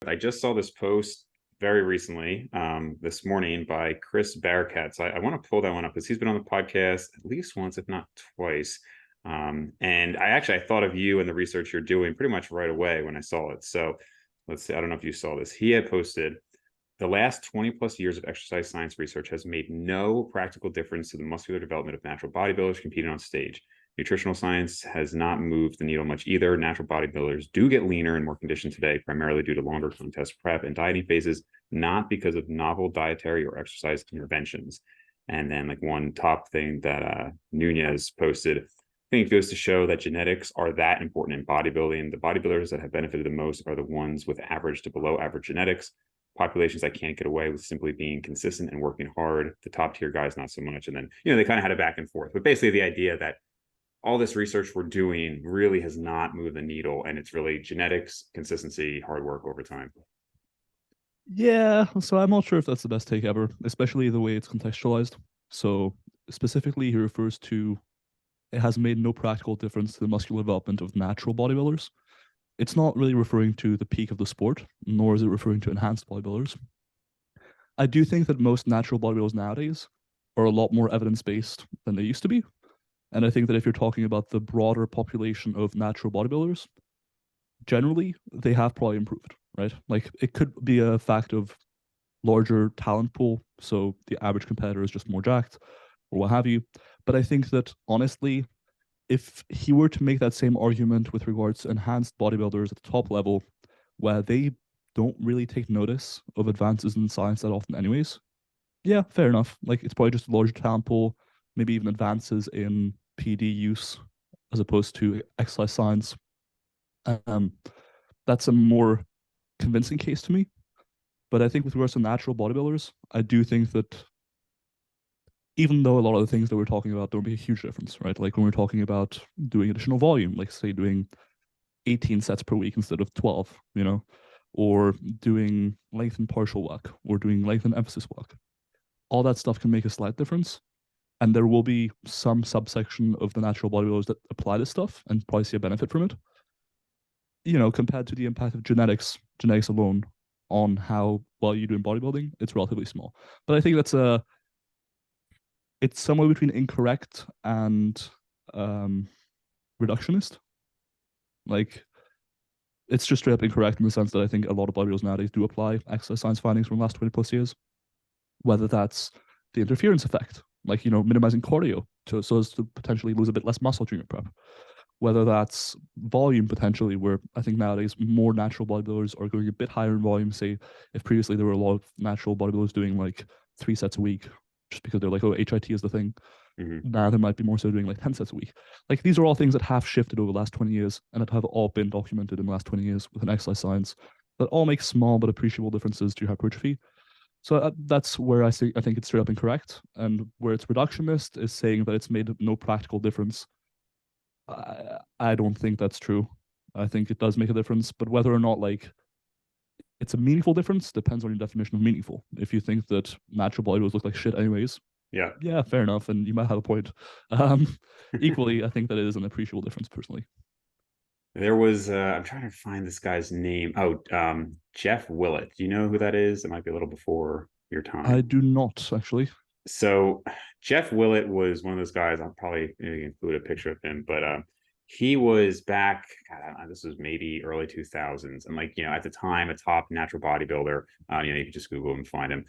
I just saw this post very recently, this morning by Chris Bearcat. So I want to pull that one up because he's been on the podcast at least once, if not twice. And I thought of you and the research you're doing pretty much right away when I saw it. So let's see, I don't know if you saw this. He had posted, the last 20 plus years of exercise science research has made no practical difference to the muscular development of natural bodybuilders competing on stage. Nutritional science has not moved the needle much either. Natural bodybuilders do get leaner and more conditioned today, primarily due to longer contest prep and dieting phases, not because of novel dietary or exercise interventions. And then like one top thing that Nunez posted, I think it goes to show that genetics are that important in bodybuilding. The bodybuilders that have benefited the most are the ones with average to below average genetics. Populations that can't get away with simply being consistent and working hard. The top tier guys, not so much. And then, they kind of had a back and forth. But basically the idea that all this research we're doing really has not moved the needle, and it's really genetics, consistency, hard work over time. Yeah, so I'm not sure if that's the best take ever, especially the way it's contextualized. So specifically, he refers to it has made no practical difference to the muscular development of natural bodybuilders. It's not really referring to the peak of the sport, nor is it referring to enhanced bodybuilders. I do think that most natural bodybuilders nowadays are a lot more evidence based than they used to be. And I think that if you're talking about the broader population of natural bodybuilders, generally they have probably improved, right? Like it could be a fact of larger talent pool, so the average competitor is just more jacked or what have you. But I think that honestly, if he were to make that same argument with regards to enhanced bodybuilders at the top level, where they don't really take notice of advances in science that often, anyways, yeah, fair enough. Like it's probably just a larger talent pool, maybe even advances in PD use as opposed to exercise science. Um, that's a more convincing case to me. But I think with regards to natural bodybuilders, I do think that even though a lot of the things that we're talking about don't make a huge difference, right? Like when we're talking about doing additional volume, like say doing 18 sets per week instead of 12, or doing length and partial work or doing length and emphasis work. All that stuff can make a slight difference. And there will be some subsection of the natural bodybuilders that apply this stuff and probably see a benefit from it. Compared to the impact of genetics alone on how well you do in bodybuilding, it's relatively small. But I think it's somewhere between incorrect and um, reductionist. Like it's just straight up incorrect in the sense that I think a lot of bodybuilders nowadays do apply exercise science findings from the last 20 plus years, whether that's the interference effect, like, minimizing cardio so as to potentially lose a bit less muscle during your prep, whether that's volume potentially, where I think nowadays more natural bodybuilders are going a bit higher in volume. Say, if previously there were a lot of natural bodybuilders doing like 3 sets a week, just because they're like, oh, HIT is the thing. Mm-hmm. Now there might be more so doing like 10 sets a week. Like these are all things that have shifted over the last 20 years and that have all been documented in the last 20 years with an exercise science that all make small but appreciable differences to your hypertrophy. So that's where I think it's straight up incorrect, and where it's reductionist is saying that it's made no practical difference. I don't think that's true. I think it does make a difference, but whether or not like it's a meaningful difference depends on your definition of meaningful. If you think that natural bodybuilders look like shit anyways, yeah, fair enough, and you might have a point. Um, Equally, I think that it is an appreciable difference personally. There was I'm trying to find this guy's name. Oh, Jeff Willett. Do you know who that is? It might be a little before your I time. do not actually. So Jeff Willett was one of those guys. I'll probably include a picture of him, but he was back. God, I don't know, this was maybe early 2000s, and like at the time, a top natural bodybuilder. You can just Google and find him.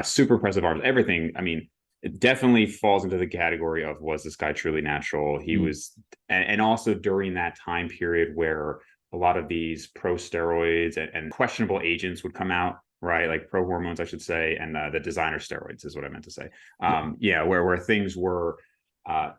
Super impressive arms, everything. I mean, it definitely falls into the category of, was this guy truly natural? He was, and also during that time period where a lot of these pro steroids and questionable agents would come out, right? Like pro hormones, I should say, and the designer steroids is what I meant to say. Yeah. Where things were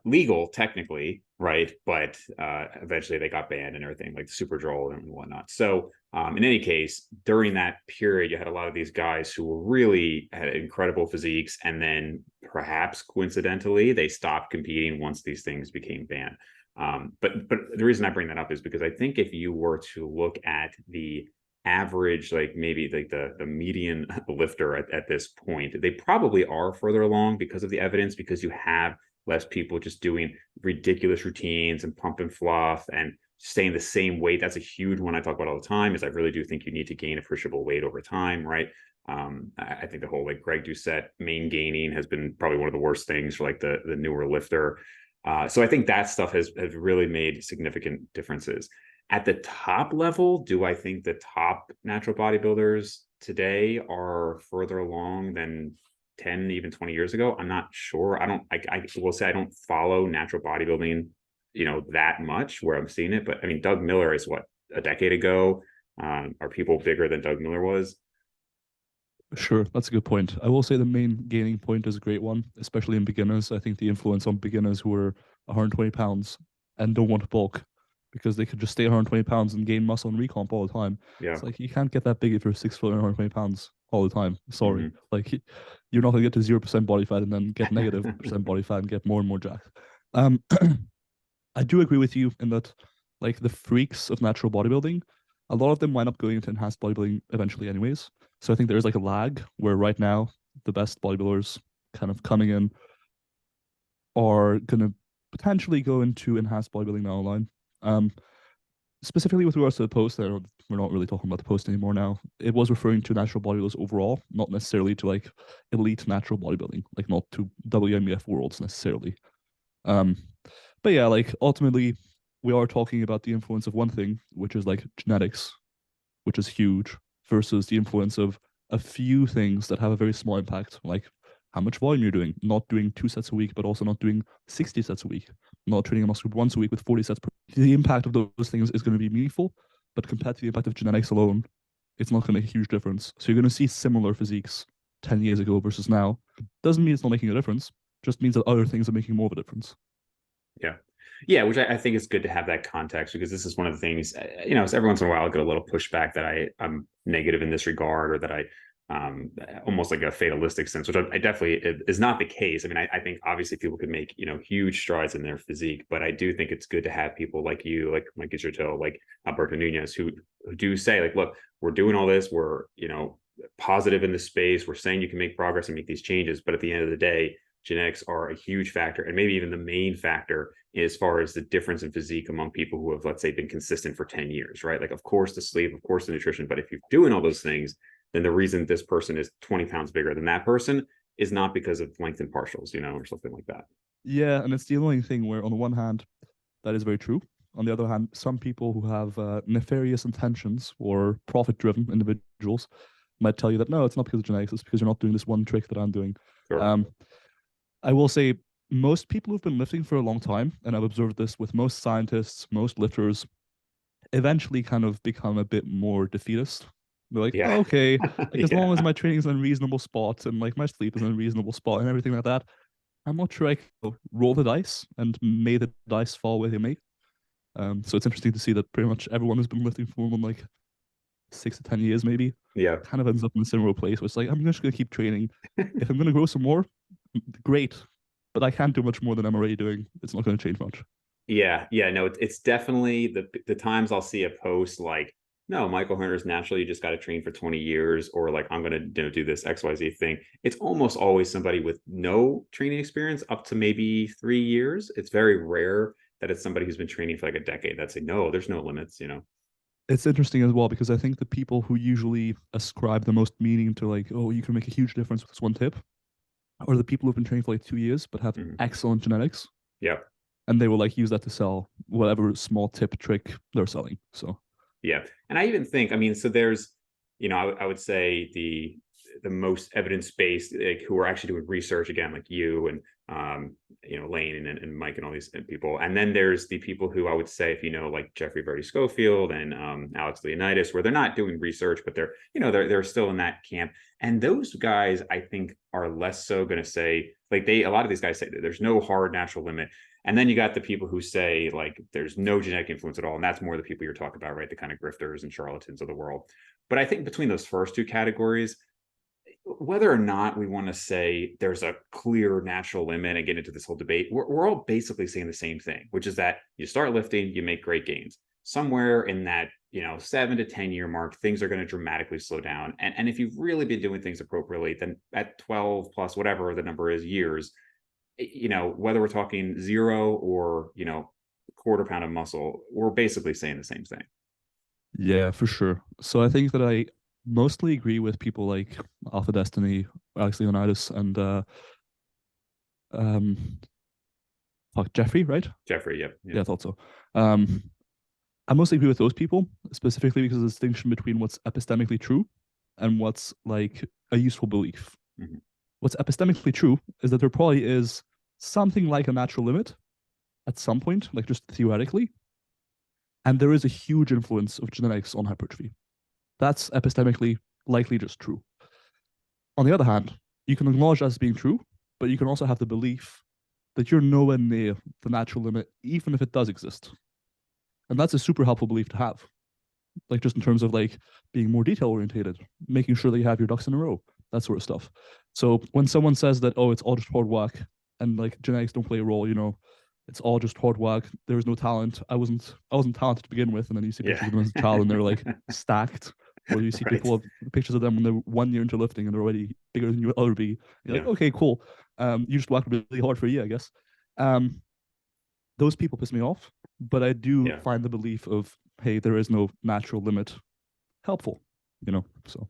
legal technically, right? But eventually they got banned and everything, like the Superdrol and whatnot. So in any case, during that period, you had a lot of these guys who were really had incredible physiques, and then perhaps coincidentally, they stopped competing once these things became banned. But the reason I bring that up is because I think if you were to look at the average, like maybe like the median lifter at this point, they probably are further along because of the evidence, because you have less people just doing ridiculous routines and pump and fluff and staying the same weight. That's a huge one I talk about all the time, is I really do think you need to gain appreciable weight over time, right? I think the whole like Greg Doucette main gaining has been probably one of the worst things for like the newer lifter. So I think that stuff has really made significant differences. At the top level, do I think the top natural bodybuilders today are further along than 10, even 20 years ago? I'm not sure. I will say I don't follow natural bodybuilding, that much where I'm seeing it. But I mean, Doug Miller is what, a decade ago? Are people bigger than Doug Miller was? Sure, that's a good point. I will say the main gaining point is a great one, especially in beginners. I think the influence on beginners who are 120 pounds and don't want to bulk because they could just stay 120 pounds and gain muscle and recomp all the time. Yeah. It's like you can't get that big if you're 6 foot and 120 pounds all the time. Sorry. Mhm. Like you're not gonna get to 0% body fat and then get negative percent body fat and get more and more jacked. Um I do agree with you in that, like the freaks of natural bodybuilding, a lot of them wind up going into enhanced bodybuilding eventually, anyways. So I think there's like a lag where right now the best bodybuilders kind of coming in are gonna potentially go into enhanced bodybuilding down the line. Um, Specifically with regards to the post, we're not really talking about the post anymore now. It was referring to natural bodybuilders overall, not necessarily to like elite natural bodybuilding, like not to WMEF worlds necessarily. Um, but yeah, like ultimately, we are talking about the influence of one thing, which is like genetics, which is huge, versus the influence of a few things that have a very small impact, like how much volume you're doing, not doing 2 sets a week, but also not doing 60 sets a week, not training a muscle group once a week with 40 sets per. The impact of those things is going to be meaningful, but compared to the impact of genetics alone, it's not going to make a huge difference. So you're going to see similar physiques 10 years ago versus now. Doesn't mean it's not making a difference, just means that other things are making more of a difference. Yeah. Yeah, which I think is good to have that context, because this is one of the things, so every once in a while I get a little pushback that I'm negative in this regard, or that I almost like a fatalistic sense, which I definitely is not the case. I mean, I think obviously people could make, huge strides in their physique, but I do think it's good to have people like you, like Mike Gigerto, like Alberto Nunez, who do say like, look, we're doing all this, we're, positive in the space, we're saying you can make progress and make these changes, but at the end of the day, genetics are a huge factor, and maybe even the main factor as far as the difference in physique among people who have, let's say, been consistent for 10 years, right? Like, of course, the sleep, of course, the nutrition, but if you're doing all those things, then the reason this person is 20 pounds bigger than that person is not because of length and partials, or something like that. Yeah, and it's the annoying thing where, on the one hand, that is very true. On the other hand, some people who have nefarious intentions or profit driven individuals might tell you that no, it's not because of genetics, it's because you're not doing this one trick that I'm doing. Sure. Um, I will say most people who've been lifting for a long time, and I've observed this with most scientists, most lifters, eventually kind of become a bit more defeatist. They're like, Yeah. oh, okay, like as long as Yeah. my training is in a reasonable spot and like my sleep is in a reasonable spot and everything like that, I'm not sure I can roll the dice and may the dice fall where they may. So it's interesting to see that pretty much everyone who's been lifting for more than like 6 to 10 years, maybe, Yeah. kind of ends up in a similar place where it's like, I'm just going to keep training. If I'm going to grow some more, great. But I can't do much more than I'm already doing. It's not going to change much. Yeah, yeah, no, it's definitely the times I'll see a post like, no, Michael Hunter's naturally, you just got to train for 20 years, or like, I'm gonna do this XYZ thing. It's almost always somebody with no training experience up to maybe 3 years. It's very rare that it's somebody who's been training for like a decade that say, no, there's no limits. It's interesting as well because I think the people who usually ascribe the most meaning to like, oh, you can make a huge difference with this one tip, are the people who've been training for like 2 years but have Mhm. excellent genetics, Yeah. and they will like use that to sell whatever small tip trick they're selling. So Yeah. And I even think, I mean, so there's, I would say the most evidence-based, like, who are actually doing research, again, like you and Lane and Mike and all these people. And then there's the people who I would say, if like Jeffrey Verdi Schofield and Alex Leonidas, where they're not doing research, but they're still in that camp. And those guys, I think, are less so going to say, like, a lot of these guys say that there's no hard natural limit. And then you got the people who say like there's no genetic influence at all. And that's more the people you're talking about, right? The kind of grifters and charlatans of the world. But I think between those first two categories, whether or not we want to say there's a clear natural limit and get into this whole debate, we're all basically saying the same thing, which is that you start lifting, you make great gains. Somewhere in that 7 to 10 year mark, things are going to dramatically slow down. And if you've really been doing things appropriately, then at 12 plus whatever the number is years, whether we're talking zero or, quarter pound of muscle, we're basically saying the same thing. Yeah, for sure. So I think that I mostly agree with people like Alpha Destiny, Alex Leonidas, and um Jeffrey, right? Jeffrey, yep, yep. Yeah, I thought so. Um, I mostly agree with those people, specifically because of the distinction between what's epistemically true and what's like a useful belief. Mm-hmm. What's epistemically true is that there probably is something like a natural limit at some point, like just theoretically, and there is a huge influence of genetics on hypertrophy. That's epistemically likely just true. On the other hand, you can acknowledge that as being true, but you can also have the belief that you're nowhere near the natural limit, even if it does exist. And that's a super helpful belief to have. Like just in terms of like being more detail orientated, making sure that you have your ducks in a row, that sort of stuff. So when someone says that, oh, it's all just hard work and like genetics don't play a role, it's all just hard work. There was no talent. I wasn't talented to begin with. And then you see pictures Yeah. of them as a child and they're like stacked. Or you see Right. people of pictures of them when they're 1 year into lifting and they're already bigger than you will ever be. You're like, Yeah. okay, cool. You just worked really hard for a year, I guess. Um, those people piss me off, but I do Yeah. find the belief of, hey, there is no natural limit helpful, So